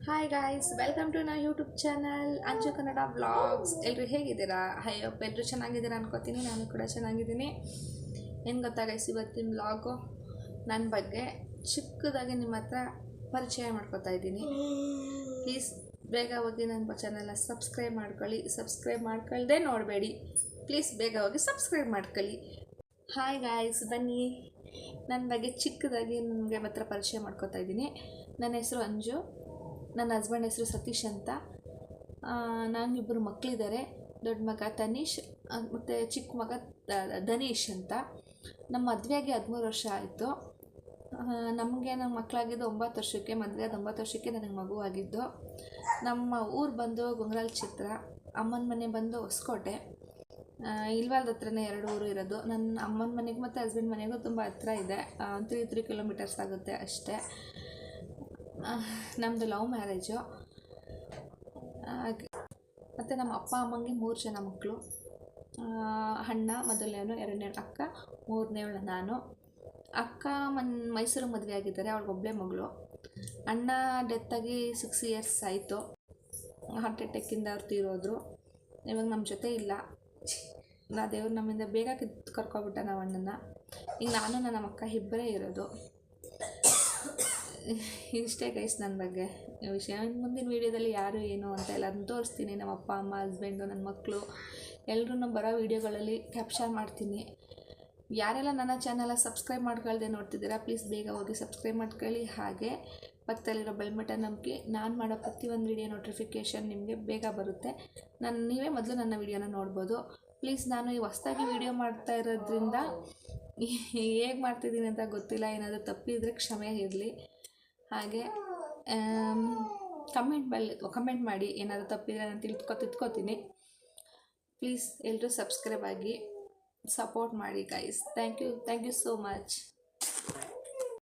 Hi guys, welcome to ನನ್ನ YouTube channel Anju Kannada vlogs. ಎಲ್ಲರೂ ಹೇಗಿದ್ದೀರಾ? ಹೋಪ್ ಎಲ್ಲರೂ ಚೆನ್ನಾಗಿದ್ದೀರಾ ಅನ್ಕೋತೀನಿ. ನಾನು ಕೂಡ ಚೆನ್ನಾಗಿದ್ದೀನಿ. ಏನು ಗೊತ್ತಾ ಗೈಸ್, ಇವತ್ತಿನ ವ್ಲಾಗು ನನ್ನ ಬಗ್ಗೆ ಚಿಕ್ಕದಾಗಿ ನಿಮ್ಮ ಹತ್ರ ಪರಿಚಯ ಮಾಡ್ಕೊತಾ ಇದ್ದೀನಿ. ಪ್ಲೀಸ್ ಬೇಗ ಹೋಗಿ ನನ್ನ ಚಾನಲ್ನ ಸಬ್ಸ್ಕ್ರೈಬ್ ಮಾಡ್ಕೊಳ್ಳಿ. ಸಬ್ಸ್ಕ್ರೈಬ್ ಮಾಡ್ಕೊಳ್ದೆ ನೋಡಬೇಡಿ, ಪ್ಲೀಸ್ ಬೇಗ ಹೋಗಿ ಸಬ್ಸ್ಕ್ರೈಬ್ ಮಾಡ್ಕೊಳ್ಳಿ. ಹಾಯ್ ಗಾಯ್ಸ್, ಬನ್ನಿ ನನ್ನ ಬಗ್ಗೆ ಚಿಕ್ಕದಾಗಿ ನಿಮಗೆ ಹತ್ರ ಪರಿಚಯ ಮಾಡ್ಕೊತಾ ಇದ್ದೀನಿ. ನನ್ನ ಹೆಸರು ಅಂಜು, ನನ್ನ ಹಸ್ಬೆಂಡ್ ಹೆಸರು ಸತೀಶ್ ಅಂತ. ನನಗಿಬ್ಬರು ಮಕ್ಕಳಿದ್ದಾರೆ. ದೊಡ್ಡ ಮಗ ತನೀಶ್ ಮತ್ತು ಚಿಕ್ಕ ಮಗ ಧನೀಶ್ ಅಂತ. ನಮ್ಮ ಮದುವೆಯಾಗಿ 13 ವರ್ಷ ಆಯಿತು. ನಮ್ಮ ಮಕ್ಕಳಾಗಿದ್ದು 9 ವರ್ಷಕ್ಕೆ, ಮದುವೆ 9 ವರ್ಷಕ್ಕೆ ನನಗೆ ಮಗು ಆಗಿದ್ದು. ನಮ್ಮ ಊರು ಬಂದು ಗುಂಗ್ರಾಲ್ ಚಿತ್ರ, ಅಮ್ಮನ ಮನೆ ಬಂದು ಹೊಸಕೋಟೆ. ಇಲ್ವಾಲ್ದ ಹತ್ರನೇ 2 ಊರು ಇರೋದು. ನನ್ನ ಅಮ್ಮನ ಮನೆಗೂ ಮತ್ತು ಹಸ್ಬೆಂಡ್ ಮನೆಗೂ ತುಂಬ ಹತ್ರ ಇದೆ. 3 ಕಿಲೋಮೀಟರ್ಸ್ ಆಗುತ್ತೆ ಅಷ್ಟೇ. ನಮ್ಮದು ಲವ್ ಮ್ಯಾರೇಜು. ಮತ್ತು ನಮ್ಮ ಅಪ್ಪ ಅಮ್ಮಂಗೆ 3 ಜನ ಮಕ್ಕಳು. ಅಣ್ಣ ಮೊದಲನೇವನು, 2ನೇ ಅಕ್ಕ, 3ನೇವಳು ನಾನು. ಅಕ್ಕ ಮೈಸೂರಿಗೆ ಮದುವೆ ಆಗಿದ್ದಾರೆ, ಅವಳಿಗೆ ಒಬ್ಬಳೇ ಮಗಳು. ಅಣ್ಣ ಡೆತ್ತಾಗಿ 6 ಇಯರ್ಸ್ ಆಯಿತು. ಹಾರ್ಟ್ ಅಟ್ಯಾಕಿಂದ ಅವ್ರು ತೀರೋದ್ರು. ಇವಾಗ ನಮ್ಮ ಜೊತೆ ಇಲ್ಲ. ದೇವ್ರು ನಮ್ಮಿಂದ ಬೇಗ ಕರ್ಕೊಬಿಟ್ಟ ನಾವು ಅಣ್ಣನ. ಈಗ ನಾನು ನನ್ನ ಅಕ್ಕ ಇಬ್ಬರೇ ಇರೋದು. ಇಷ್ಟೇ ಗೈಸ್ ನನ್ನ ಬಗ್ಗೆ ವಿಷಯ. ಮುಂದಿನ ವೀಡಿಯೋದಲ್ಲಿ ಯಾರು ಏನು ಅಂತ ಎಲ್ಲದನ್ನು ತೋರಿಸ್ತೀನಿ. ನಮ್ಮ ಅಪ್ಪ ಅಮ್ಮ, ಹಸ್ಬೆಂಡು, ನನ್ನ ಮಕ್ಕಳು ಎಲ್ಲರೂ ಬರೋ ವೀಡಿಯೋಗಳಲ್ಲಿ ಕ್ಯಾಪ್ಚರ್ ಮಾಡ್ತೀನಿ. ಯಾರೆಲ್ಲ ನನ್ನ ಚಾನಲ್ ಸಬ್ಸ್ಕ್ರೈಬ್ ಮಾಡ್ಕೊಳ್ದೆ ನೋಡ್ತಿದ್ದೀರಾ, ಪ್ಲೀಸ್ ಬೇಗ ಹೋಗಿ ಸಬ್ಸ್ಕ್ರೈಬ್ ಮಾಡ್ಕೊಳ್ಳಿ. ಹಾಗೆ ಪಕ್ಕದಲ್ಲಿರೋ ಬೆಲ್ ಬಟನ್ ನಮಗೆ ನಾನು ಮಾಡೋ ಪ್ರತಿಯೊಂದು ವೀಡಿಯೋ ನೋಟಿಫಿಕೇಷನ್ ನಿಮಗೆ ಬೇಗ ಬರುತ್ತೆ. ನೀವೇ ಮೊದಲು ನನ್ನ ವೀಡಿಯೋನ ನೋಡ್ಬೋದು. ಪ್ಲೀಸ್, ನಾನು ಈ ಹೊಸ್ದಾಗಿ ವೀಡಿಯೋ ಮಾಡ್ತಾ ಇರೋದ್ರಿಂದ ಹೇಗೆ ಮಾಡ್ತಿದ್ದೀನಿ ಅಂತ ಗೊತ್ತಿಲ್ಲ. ಏನಾದರೂ ತಪ್ಪಿದರೆ ಕ್ಷಮೆ ಇರಲಿ. ಹಾಗೆ ಕಮೆಂಟ್ ಮಾಡಿ, ಏನಾದರೂ ತಪ್ಪಿದರೆ ನಾನು ತಿದ್ಕೋತೀನಿ. ಪ್ಲೀಸ್ ಎಲ್ಲರೂ ಸಬ್ಸ್ಕ್ರೈಬ್ ಆಗಿ ಸಪೋರ್ಟ್ ಮಾಡಿ guys. Thank you so much.